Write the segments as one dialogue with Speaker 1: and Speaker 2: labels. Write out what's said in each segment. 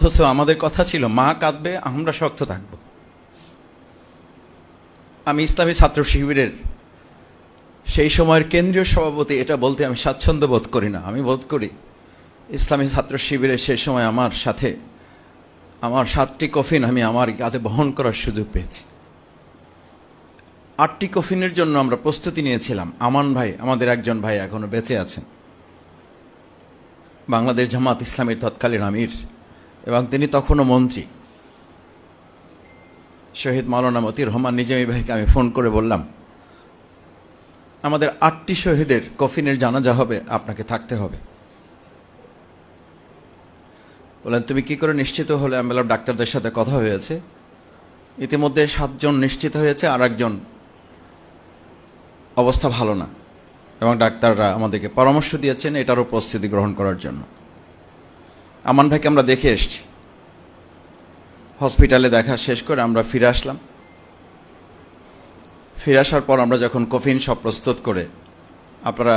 Speaker 1: অথচ আমাদের কথা ছিল মা কাঁদবে, আমরা শক্ত থাকব। আমি ইসলামী ছাত্র শিবিরের সেই সময়ের কেন্দ্রীয় সভাপতি, এটা বলতে আমি স্বাচ্ছন্দ্য বোধ করি না। আমি বোধ করি ইসলামী ছাত্র শিবিরের সেই সময় আমার সাথে আমার 7টি কফিন আমি আমার কাঁধে বহন করার সুযোগ পেয়েছি। 8টি কফিনের জন্য আমরা প্রস্তুতি নিয়েছিলাম। আমান ভাই, আমাদের একজন ভাই এখনো বেঁচে আছেন, বাংলাদেশ জামাত ইসলামীর তৎকালীন আমির, এবং তিনি তখনও মন্ত্রী, শহীদ মাওলানা মতিউর রহমান নিজামী ভাইকে আমি ফোন করে বললাম, আমাদের 8টি শহীদের কফিনের জানাজা হবে, আপনাকে থাকতে হবে। বললেন তুমি কি করে নিশ্চিত হলে? আমি বললাম ডাক্তারদের সাথে কথা হয়েছে, ইতিমধ্যে 7 জন নিশ্চিত হয়েছে, আর একজন অবস্থা ভালো না, এবং ডাক্তাররা আমাদেরকে পরামর্শ দিয়েছেন এটারও প্রস্তুতি গ্রহণ করার জন্য। আমান ভাইকে আমরা দেখে এসছি, হসপিটালে দেখা শেষ করে আমরা ফিরে আসলাম। ফিরে আসার পর আমরা যখন কফিন সব প্রস্তুত করে, আপনারা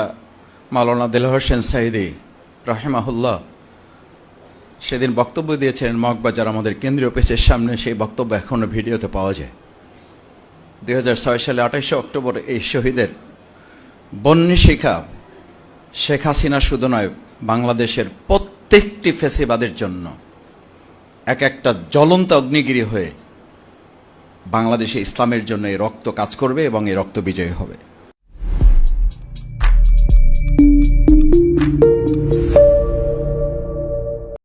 Speaker 1: মাওলানা দেলোয়ার হোসেন সাইদি রাহিমাহুল্লাহ সেদিন বক্তব্য দিয়েছিলেন মগবাজার আমাদের কেন্দ্রীয় পেজের সামনে, সেই বক্তব্য এখনও ভিডিওতে পাওয়া যায়। 2006 সালে 28 অক্টোবর এই শহীদের বন্যী শিখা শেখ হাসিনা শুধু নয়, বাংলাদেশের প্রত্যেকটি ফ্যাসিবাদের জন্য এক একটা জ্বলন্ত অগ্নিগিরি হয়ে বাংলাদেশে ইসলামের জন্য এই রক্ত কাজ করবে এবং এই রক্ত বিজয়ী হবে।